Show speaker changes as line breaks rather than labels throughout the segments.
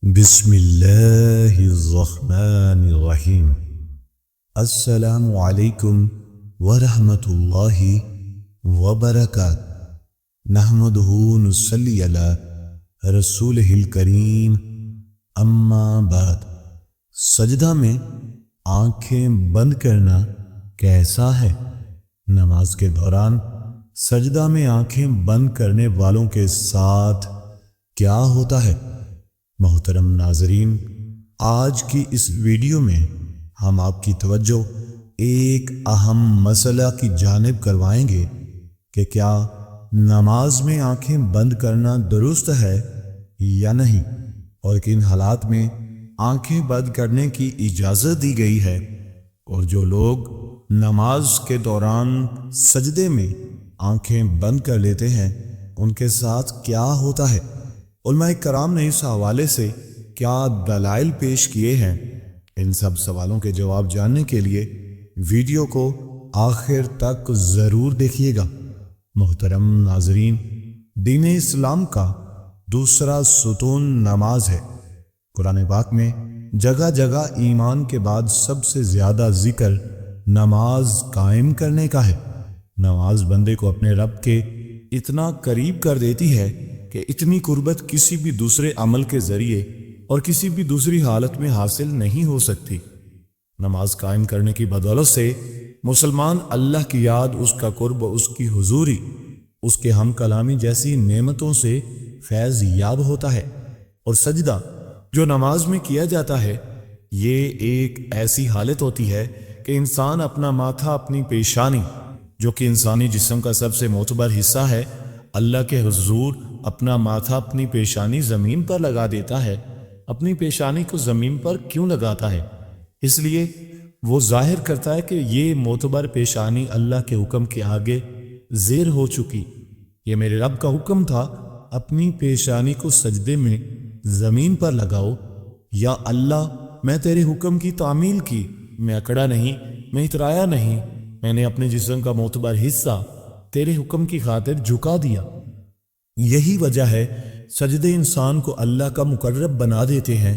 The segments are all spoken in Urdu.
بسم اللہ الرحمن الرحیم۔ السلام علیکم ورحمۃ اللہ وبرکاتہ۔ نحمدہ نصلی علی رسولہ الکریم، اما بعد۔ سجدہ میں آنکھیں بند کرنا کیسا ہے؟ نماز کے دوران سجدہ میں آنکھیں بند کرنے والوں کے ساتھ کیا ہوتا ہے؟ محترم ناظرین، آج کی اس ویڈیو میں ہم آپ کی توجہ ایک اہم مسئلہ کی جانب کروائیں گے کہ کیا نماز میں آنکھیں بند کرنا درست ہے یا نہیں، اور کن حالات میں آنکھیں بند کرنے کی اجازت دی گئی ہے، اور جو لوگ نماز کے دوران سجدے میں آنکھیں بند کر لیتے ہیں ان کے ساتھ کیا ہوتا ہے۔ علماء کرام نے اس حوالے سے کیا دلائل پیش کیے ہیں، ان سب سوالوں کے جواب جاننے کے لیے ویڈیو کو آخر تک ضرور دیکھیے گا۔ محترم ناظرین، دین اسلام کا دوسرا ستون نماز ہے۔ قرآن پاک میں جگہ جگہ ایمان کے بعد سب سے زیادہ ذکر نماز قائم کرنے کا ہے۔ نماز بندے کو اپنے رب کے اتنا قریب کر دیتی ہے کہ اتنی قربت کسی بھی دوسرے عمل کے ذریعے اور کسی بھی دوسری حالت میں حاصل نہیں ہو سکتی۔ نماز قائم کرنے کی بدولت سے مسلمان اللہ کی یاد، اس کا قرب، اس کی حضوری، اس کے ہم کلامی جیسی نعمتوں سے فیض یاب ہوتا ہے۔ اور سجدہ جو نماز میں کیا جاتا ہے، یہ ایک ایسی حالت ہوتی ہے کہ انسان اپنا ماتھا، اپنی پیشانی، جو کہ انسانی جسم کا سب سے معتبر حصہ ہے، اللہ کے حضور اپنا ماتھا، اپنی پیشانی زمین پر لگا دیتا ہے۔ اپنی پیشانی کو زمین پر کیوں لگاتا ہے؟ اس لیے وہ ظاہر کرتا ہے کہ یہ معتبر پیشانی اللہ کے حکم کے آگے زیر ہو چکی۔ یہ میرے رب کا حکم تھا، اپنی پیشانی کو سجدے میں زمین پر لگاؤ۔ یا اللہ، میں تیرے حکم کی تعمیل کی، میں اکڑا نہیں، میں اترایا نہیں، میں نے اپنے جسم کا معتبر حصہ تیرے حکم کی خاطر جھکا دیا۔ یہی وجہ ہے سجدے انسان کو اللہ کا مقرب بنا دیتے ہیں،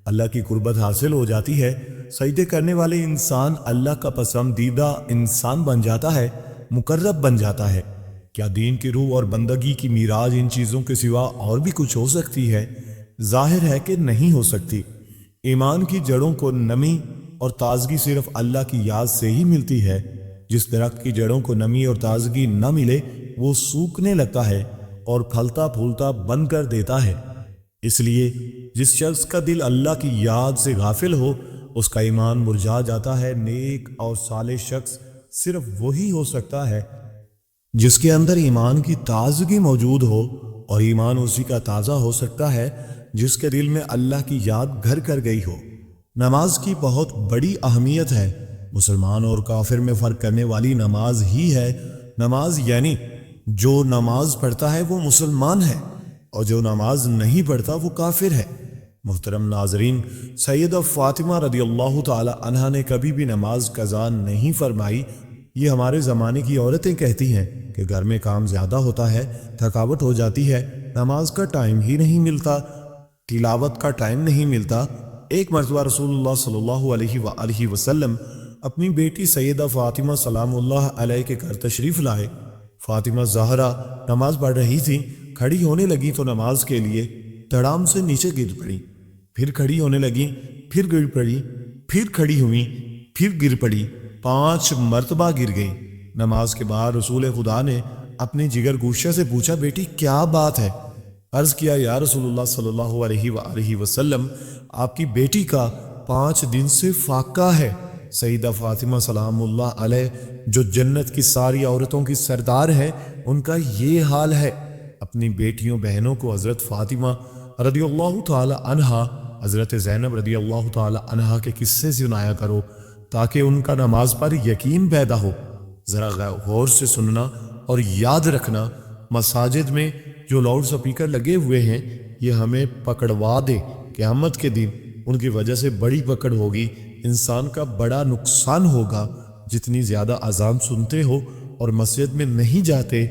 اللہ کی قربت حاصل ہو جاتی ہے۔ سجدے کرنے والے انسان اللہ کا پسندیدہ انسان بن جاتا ہے، مقرب بن جاتا ہے۔ کیا دین کی روح اور بندگی کی میراث ان چیزوں کے سوا اور بھی کچھ ہو سکتی ہے؟ ظاہر ہے کہ نہیں ہو سکتی۔ ایمان کی جڑوں کو نمی اور تازگی صرف اللہ کی یاد سے ہی ملتی ہے۔ جس درخت کی جڑوں کو نمی اور تازگی نہ ملے وہ سوکھنے لگتا ہے اور پھلتا پھولتا بند کر دیتا ہے۔ اس لیے جس شخص کا دل اللہ کی یاد سے غافل ہو، اس کا ایمان مرجھا جاتا ہے۔ نیک اور صالح شخص صرف وہی ہو سکتا ہے جس کے اندر ایمان کی تازگی موجود ہو، اور ایمان اسی کا تازہ ہو سکتا ہے جس کے دل میں اللہ کی یاد گھر کر گئی ہو۔ نماز کی بہت بڑی اہمیت ہے۔ مسلمان اور کافر میں فرق کرنے والی نماز ہی ہے۔ نماز یعنی جو نماز پڑھتا ہے وہ مسلمان ہے، اور جو نماز نہیں پڑھتا وہ کافر ہے۔ محترم ناظرین، سیدہ فاطمہ رضی اللہ تعالی عنہا نے کبھی بھی نماز قضا نہیں فرمائی۔ یہ ہمارے زمانے کی عورتیں کہتی ہیں کہ گھر میں کام زیادہ ہوتا ہے، تھکاوٹ ہو جاتی ہے، نماز کا ٹائم ہی نہیں ملتا، تلاوت کا ٹائم نہیں ملتا۔ ایک مرتبہ رسول اللہ صلی اللہ علیہ وآلہ وسلم اپنی بیٹی سیدہ فاطمہ سلام اللہ علیہ کے گھر تشریف لائے۔ فاطمہ زہرا نماز پڑھ رہی تھی، کھڑی ہونے لگی تو نماز کے لیے دھڑام سے نیچے گر پڑی، پھر کھڑی ہونے لگی، پھر گر پڑی، پھر کھڑی ہوئی، پھر گر پڑی، 5 مرتبہ گر گئی۔ نماز کے بعد رسول خدا نے اپنے جگر گوشہ سے پوچھا، بیٹی کیا بات ہے؟ عرض کیا، یا رسول اللہ صلی اللہ علیہ وآلہ وسلم، آپ کی بیٹی کا 5 دن سے فاقہ ہے۔ سیدہ فاطمہ سلام اللہ علیہ، جو جنت کی ساری عورتوں کی سردار ہے، ان کا یہ حال ہے۔ اپنی بیٹیوں بہنوں کو حضرت فاطمہ رضی اللہ تعالی عنہا، حضرت زینب رضی اللہ تعالی عنہا کے قصے سنایا کرو تاکہ ان کا نماز پر یقین پیدا ہو۔ ذرا غور سے سننا اور یاد رکھنا، مساجد میں جو لاؤڈ سپیکر لگے ہوئے ہیں، یہ ہمیں پکڑوا دے قیامت کے دن ان کی وجہ سے بڑی پکڑ ہوگی، انسان کا بڑا نقصان ہوگا۔ جتنی زیادہ اذان سنتے ہو اور مسجد میں نہیں جاتے،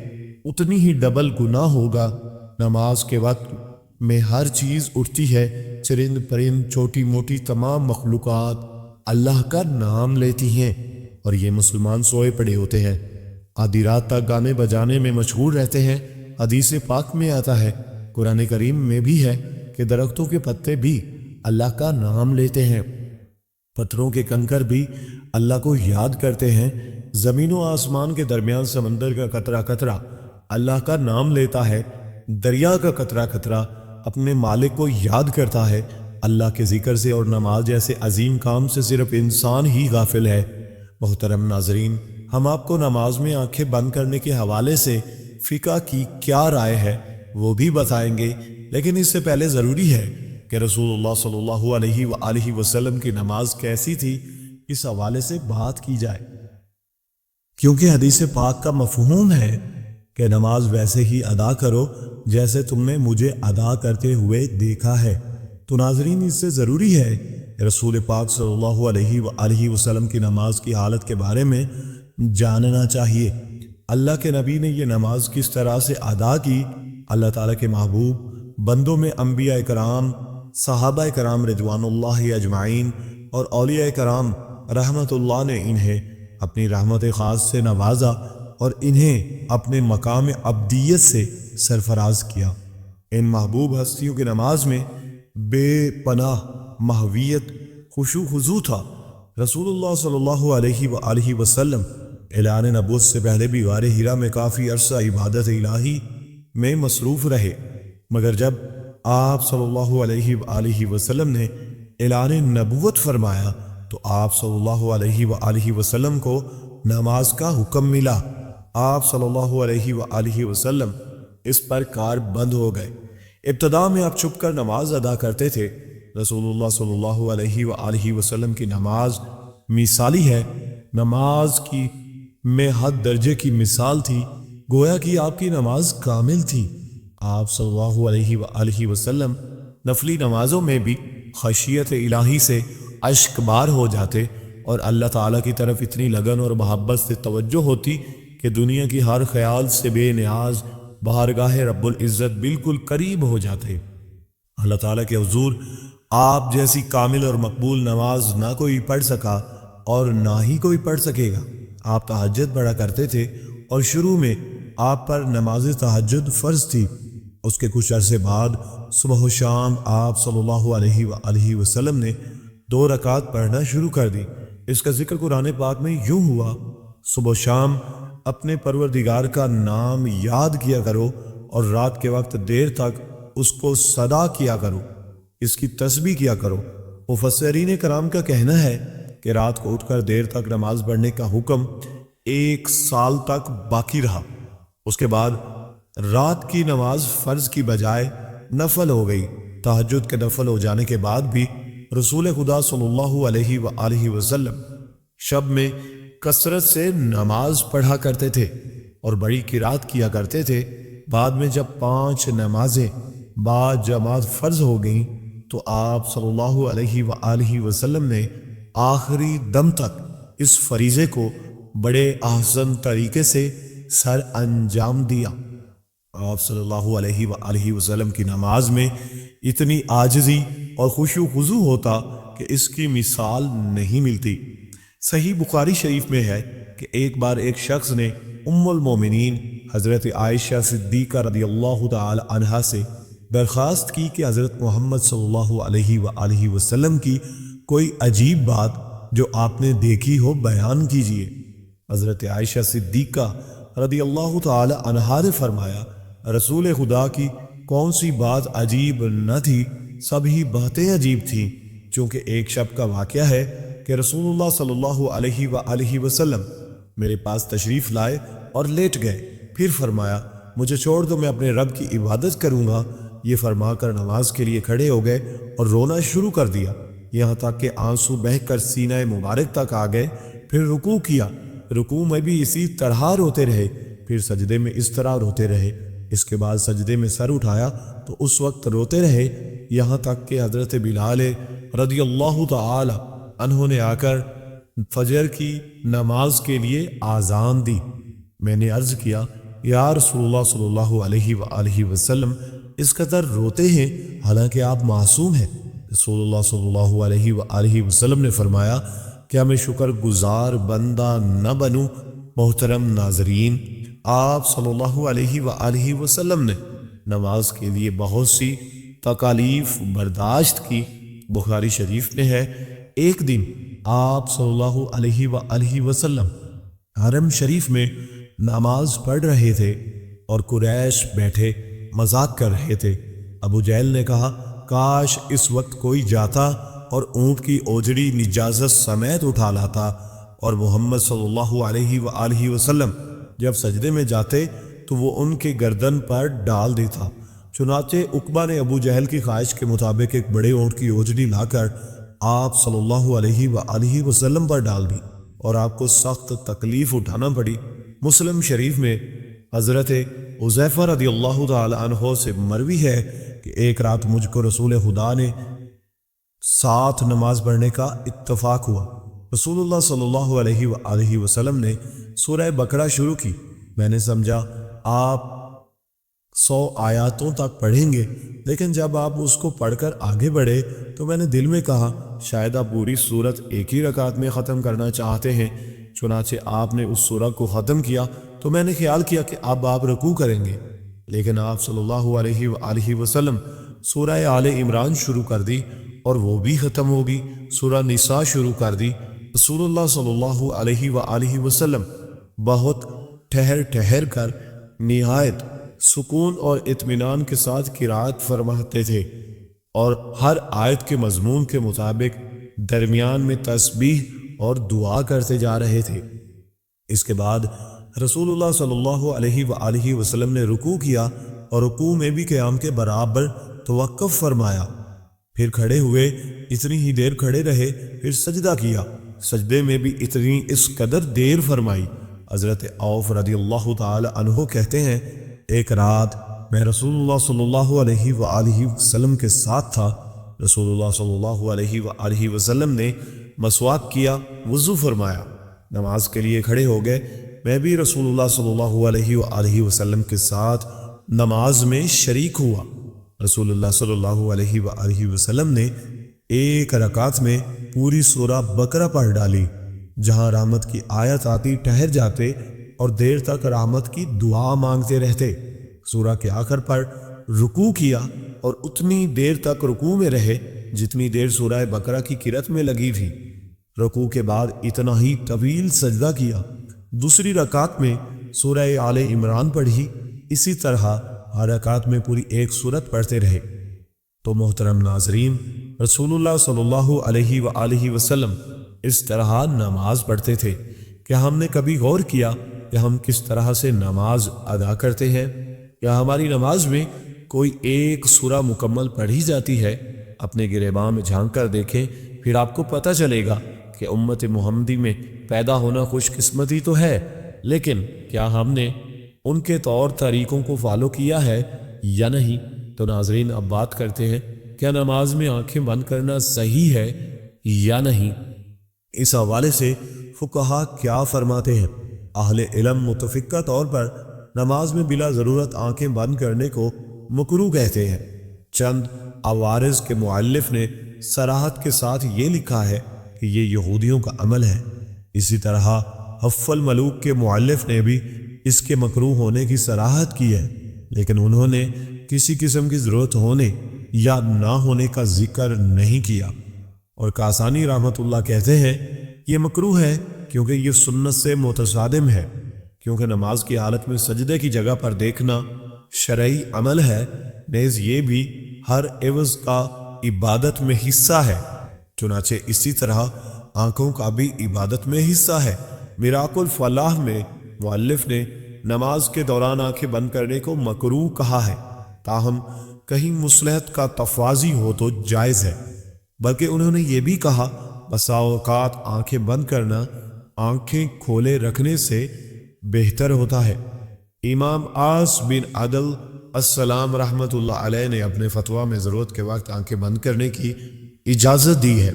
اتنی ہی ڈبل گناہ ہوگا۔ نماز کے وقت میں ہر چیز اٹھتی ہے، چرند پرند چھوٹی موٹی تمام مخلوقات اللہ کا نام لیتی ہیں، اور یہ مسلمان سوئے پڑے ہوتے ہیں، آدھی رات تک گانے بجانے میں مشغول رہتے ہیں۔ حدیث پاک میں آتا ہے، قرآن کریم میں بھی ہے کہ درختوں کے پتے بھی اللہ کا نام لیتے ہیں، پتھروں کے کنکر بھی اللہ کو یاد کرتے ہیں، زمین و آسمان کے درمیان سمندر کا قطرہ قطرہ اللہ کا نام لیتا ہے، دریا کا قطرہ قطرہ اپنے مالک کو یاد کرتا ہے۔ اللہ کے ذکر سے اور نماز جیسے عظیم کام سے صرف انسان ہی غافل ہے۔ محترم ناظرین، ہم آپ کو نماز میں آنکھیں بند کرنے کے حوالے سے فقہ کی کیا رائے ہے وہ بھی بتائیں گے، لیکن اس سے پہلے ضروری ہے کہ رسول اللہ صلی اللہ علیہ وآلہ وسلم کی نماز کیسی تھی اس حوالے سے بات کی جائے، کیونکہ حدیث پاک کا مفہوم ہے کہ نماز ویسے ہی ادا کرو جیسے تم نے مجھے ادا کرتے ہوئے دیکھا ہے۔ تو ناظرین، اس سے ضروری ہے کہ رسول پاک صلی اللہ علیہ وآلہ وسلم کی نماز کی حالت کے بارے میں جاننا چاہیے۔ اللہ کے نبی نے یہ نماز کس طرح سے ادا کی؟ اللہ تعالیٰ کے محبوب بندوں میں انبیاء کرام، صحابہ کرام رضوان اللہ اجمعین اور اولیاء کرام رحمت اللہ نے انہیں اپنی رحمت خاص سے نوازا اور انہیں اپنے مقام عبدیت سے سرفراز کیا۔ ان محبوب ہستیوں کی نماز میں بے پناہ محویت، خشوع خضوع تھا۔ رسول اللہ صلی اللہ علیہ وآلہ وسلم اعلان نبوت سے پہلے بھی غار حرا میں کافی عرصہ عبادت الہی میں مصروف رہے، مگر جب آپ صلی اللہ علیہ وآلہ وسلم نے اعلان نبوت فرمایا تو آپ صلی اللہ علیہ وآلہ وسلم کو نماز کا حکم ملا۔ آپ صلی اللہ علیہ وآلہ وسلم اس پر کار بند ہو گئے۔ ابتدا میں آپ چھپ کر نماز ادا کرتے تھے۔ رسول اللہ صلی اللہ علیہ وآلہ وسلم کی نماز مثالی ہے، نماز کی میں حد درجے کی مثال تھی، گویا کہ آپ کی نماز کامل تھی۔ آپ صلی اللہ علیہ وآلہ وسلم نفلی نمازوں میں بھی خشیت الہی سے اشک بار ہو جاتے اور اللہ تعالیٰ کی طرف اتنی لگن اور محبت سے توجہ ہوتی کہ دنیا کی ہر خیال سے بے نیاز بارگاہ رب العزت بالکل قریب ہو جاتے۔ اللہ تعالیٰ کے حضور آپ جیسی کامل اور مقبول نماز نہ کوئی پڑھ سکا اور نہ ہی کوئی پڑھ سکے گا۔ آپ تہجد پڑھا کرتے تھے اور شروع میں آپ پر نماز تہجد فرض تھی۔ اس کے کچھ عرصے بعد صبح و شام آپ صلی اللہ علیہ وآلہ وسلم نے 2 رکعت پڑھنا شروع کر دی۔ اس کا ذکر قرآن پاک میں یوں ہوا، صبح و شام اپنے پروردگار کا نام یاد کیا کرو اور رات کے وقت دیر تک اس کو صدا کیا کرو، اس کی تسبیح کیا کرو۔ مفسرین کرام کا کہنا ہے کہ رات کو اٹھ کر دیر تک نماز پڑھنے کا حکم 1 سال تک باقی رہا۔ اس کے بعد رات کی نماز فرض کی بجائے نفل ہو گئی۔ تہجد کے نفل ہو جانے کے بعد بھی رسول خدا صلی اللہ علیہ وآلہ وسلم شب میں کثرت سے نماز پڑھا کرتے تھے اور بڑی قرات کیا کرتے تھے۔ بعد میں جب 5 نمازیں بعد جماعت فرض ہو گئیں تو آپ صلی اللہ علیہ وآلہ وسلم نے آخری دم تک اس فریضے کو بڑے احسن طریقے سے سر انجام دیا۔ آپ صلی اللہ علیہ وآلہ وسلم کی نماز میں اتنی عاجزی اور خشوع و خضوع ہوتا کہ اس کی مثال نہیں ملتی۔ صحیح بخاری شریف میں ہے کہ ایک بار ایک شخص نے ام المومنین حضرت عائشہ صدیقہ رضی اللہ تعالی عنہا سے درخواست کی کہ حضرت محمد صلی اللہ علیہ وآلہ وسلم کی کوئی عجیب بات جو آپ نے دیکھی ہو بیان کیجیے۔ حضرت عائشہ صدیقہ رضی اللہ تعالی عنہا نے فرمایا، رسول خدا کی کون سی بات عجیب نہ تھی، سبھی باتیں عجیب تھیں، چونکہ ایک شب کا واقعہ ہے کہ رسول اللہ صلی اللہ علیہ وآلہ وسلم میرے پاس تشریف لائے اور لیٹ گئے، پھر فرمایا مجھے چھوڑ دو، میں اپنے رب کی عبادت کروں گا۔ یہ فرما کر نماز کے لیے کھڑے ہو گئے اور رونا شروع کر دیا، یہاں تک کہ آنسو بہہ کر سینہ مبارک تک آ گئے۔ پھر رکوع کیا، رکوع میں بھی اسی طرح روتے رہے، پھر سجدے میں اس طرح روتے رہے۔ اس کے بعد سجدے میں سر اٹھایا تو اس وقت روتے رہے، یہاں تک کہ حضرت بلال رضی اللہ تعالی عنہ نے آ کر فجر کی نماز کے لیے آذان دی۔ میں نے عرض کیا، یا رسول اللہ صلی اللہ علیہ وآلہ وسلم، اس قدر روتے ہیں حالانکہ آپ معصوم ہیں؟ رسول اللہ صلی اللہ علیہ وآلہ وسلم نے فرمایا، کیا میں شکر گزار بندہ نہ بنوں؟ محترم ناظرین، آپ صلی اللہ علیہ وآلہ وسلم نے نماز کے لیے بہت سی تکالیف برداشت کی۔ بخاری شریف میں ہے، ایک دن آپ صلی اللہ علیہ وآلہ وسلم حرم شریف میں نماز پڑھ رہے تھے اور قریش بیٹھے مذاق کر رہے تھے۔ ابو جہل نے کہا، کاش اس وقت کوئی جاتا اور اونٹ کی اوجڑی نجازت سمیت اٹھا لاتا، اور محمد صلی اللہ علیہ وآلہ وسلم جب سجدے میں جاتے تو وہ ان کے گردن پر ڈال دیتا۔ چنانچہ عقبہ نے ابو جہل کی خواہش کے مطابق ایک بڑے اونٹ کی اوجڑی لا کر آپ صلی اللہ علیہ وآلہ وسلم پر ڈال دی اور آپ کو سخت تکلیف اٹھانا پڑی۔ مسلم شریف میں حضرت حذیفہ رضی اللہ تعالی عنہ سے مروی ہے کہ ایک رات مجھ کو رسول خدا نے ساتھ نماز پڑھنے کا اتفاق ہوا۔ رسول اللہ صلی اللہ علیہ وآلہ وسلم نے سورہ بقرہ شروع کی۔ میں نے سمجھا آپ 100 آیاتوں تک پڑھیں گے، لیکن جب آپ اس کو پڑھ کر آگے بڑھے تو میں نے دل میں کہا شاید آپ پوری سورت ایک ہی رکعت میں ختم کرنا چاہتے ہیں۔ چنانچہ آپ نے اس سورہ کو ختم کیا تو میں نے خیال کیا کہ اب آپ رکوع کریں گے، لیکن آپ صلی اللہ علیہ وآلہ وسلم سورہ آل عمران شروع کر دی اور وہ بھی ختم ہوگی۔ سورہ نساء شروع کر دی۔ رسول اللہ صلی اللہ علیہ وآلہ وسلم بہت ٹھہر ٹھہر کر نہایت سکون اور اطمینان کے ساتھ قرات فرماتے تھے اور ہر آیت کے مضمون کے مطابق درمیان میں تسبیح اور دعا کرتے جا رہے تھے۔ اس کے بعد رسول اللہ صلی اللہ علیہ وآلہ وسلم نے رکوع کیا اور رکوع میں بھی قیام کے برابر توقف فرمایا، پھر کھڑے ہوئے، اتنی ہی دیر کھڑے رہے، پھر سجدہ کیا، سجدے میں بھی اتنی اس قدر دیر فرمائی۔ حضرت عوف رضی اللہ تعالی عنہ کہتے ہیں، ایک رات میں رسول اللہ صلی اللہ علیہ وآلہ وسلم کے ساتھ تھا۔ رسول اللہ صلی اللہ علیہ وآلہ وسلم نے مسواک کیا، وضو فرمایا، نماز کے لیے کھڑے ہو گئے۔ میں بھی رسول اللہ صلی اللہ علیہ وآلہ وسلم کے ساتھ نماز میں شریک ہوا۔ رسول اللہ صلی اللہ علیہ وآلہ وسلم نے ایک رکعت میں پوری سورہ بقرہ پڑھ ڈالی۔ جہاں رحمت کی آیت آتی ٹھہر جاتے اور دیر تک رحمت کی دعا مانگتے رہتے۔ سورہ کے آخر پر رکوع کیا اور اتنی دیر تک رکوع میں رہے جتنی دیر سورہ بقرہ کی قرأت میں لگی تھی۔ رکوع کے بعد اتنا ہی طویل سجدہ کیا۔ دوسری رکعت میں سورہ آل عمران پڑھی۔ اسی طرح ہر رکعت میں پوری ایک سورت پڑھتے رہے۔ تو محترم ناظرین، رسول اللہ صلی اللہ علیہ وآلہ وسلم اس طرح نماز پڑھتے تھے۔ کیا ہم نے کبھی غور کیا کہ ہم کس طرح سے نماز ادا کرتے ہیں؟ کیا ہماری نماز میں کوئی ایک سورہ مکمل پڑھی جاتی ہے؟ اپنے گریباں میں جھانک کر دیکھیں، پھر آپ کو پتہ چلے گا کہ امت محمدی میں پیدا ہونا خوش قسمتی تو ہے، لیکن کیا ہم نے ان کے طور طریقوں کو فالو کیا ہے یا نہیں؟ تو ناظرین، اب بات کرتے ہیں، کیا نماز میں آنکھیں بند کرنا صحیح ہے یا نہیں؟ اس حوالے سے فقہا کیا فرماتے ہیں؟ اہل علم متفقہ طور پر نماز میں بلا ضرورت آنکھیں بند کرنے کو مکروہ کہتے ہیں۔ چند عوارض کے مؤلف نے صراحت کے ساتھ یہ لکھا ہے کہ یہ یہودیوں کا عمل ہے۔ اسی طرح حف الملوک کے مؤلف نے بھی اس کے مکروہ ہونے کی صراحت کی ہے، لیکن انہوں نے کسی قسم کی ضرورت ہونے یا نہ ہونے کا ذکر نہیں کیا۔ اور کاسانی رحمۃ اللہ کہتے ہیں یہ مکروہ ہے کیونکہ یہ سنت سے متصادم ہے، کیونکہ نماز کی حالت میں سجدے کی جگہ پر دیکھنا شرعی عمل ہے، نیز یہ بھی ہر عوض کا عبادت میں حصہ ہے، چنانچہ اسی طرح آنکھوں کا بھی عبادت میں حصہ ہے۔ میراق الفلاح میں مؤلف نے نماز کے دوران آنکھیں بند کرنے کو مکروہ کہا ہے، تاہم کہیں مصلحت کا تفاضی ہو تو جائز ہے، بلکہ انہوں نے یہ بھی کہا بسا اوقات آنکھیں بند کرنا آنکھیں کھولے رکھنے سے بہتر ہوتا ہے۔ امام عاص بن عدل السلام رحمۃ اللہ علیہ نے اپنے فتویٰ میں ضرورت کے وقت آنکھیں بند کرنے کی اجازت دی ہے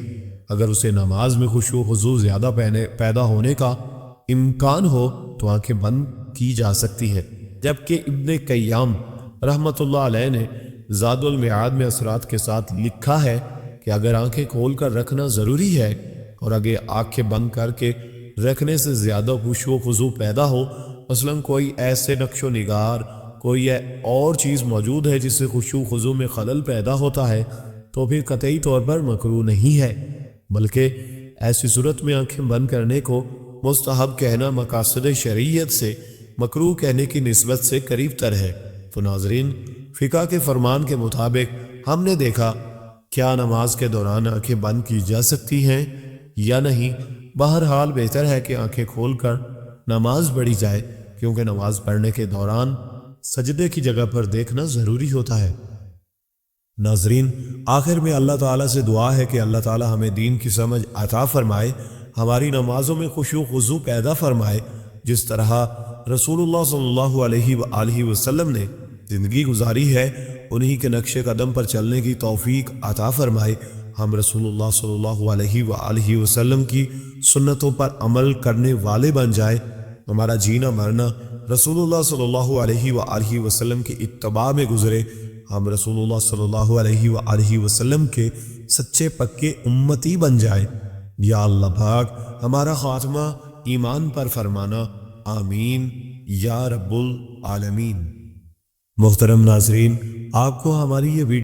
اگر اسے نماز میں خشوع و خضوع زیادہ پیدا ہونے کا امکان ہو تو آنکھیں بند کی جا سکتی ہے، جبکہ ابن قیم رحمۃ اللہ علیہ نے
زاد المعاد میں اثرات کے ساتھ لکھا ہے کہ اگر آنکھیں کھول کر رکھنا ضروری ہے اور اگر آنکھیں بند کر کے رکھنے سے زیادہ خشوع و خضوع پیدا ہو، مثلا کوئی ایسے نقش و نگار، کوئی اور چیز موجود ہے جس سے خشوع و خضوع میں خلل پیدا ہوتا ہے، تو پھر قطعی طور پر مکروہ نہیں ہے، بلکہ ایسی صورت میں آنکھیں بند کرنے کو مستحب کہنا مقاصد شریعت سے مکروہ کہنے کی نسبت سے قریب تر ہے۔ تو ناظرین، فقہ کے فرمان کے مطابق ہم نے دیکھا کیا نماز کے دوران آنکھیں بند کی جا سکتی ہیں یا نہیں۔ بہرحال بہتر ہے کہ آنکھیں کھول کر نماز پڑھی جائے، کیونکہ نماز پڑھنے کے دوران سجدے کی جگہ پر دیکھنا ضروری ہوتا ہے۔
ناظرین، آخر میں اللہ تعالیٰ سے دعا ہے کہ اللہ تعالیٰ ہمیں دین کی سمجھ عطا فرمائے، ہماری نمازوں میں خشوع و خضوع پیدا فرمائے، جس طرح رسول اللہ صلی اللہ علیہ وآلہ وسلم نے زندگی گزاری ہے انہی کے نقش قدم پر چلنے کی توفیق عطا فرمائے، ہم رسول اللہ صلی اللہ علیہ وآلہ وسلم کی سنتوں پر عمل کرنے والے بن جائے، ہمارا جینا مرنا رسول اللہ صلی اللہ علیہ وآلہ وسلم کی اتباع میں گزرے، ہم رسول اللہ صلی اللہ علیہ وآلہ وسلم کے سچے پکے امتی بن جائے۔ یا اللہ پاک ہمارا خاتمہ ایمان پر فرمانا، آمین یا رب العالمین۔ محترم ناظرین، آپ کو ہماری یہ ویڈیو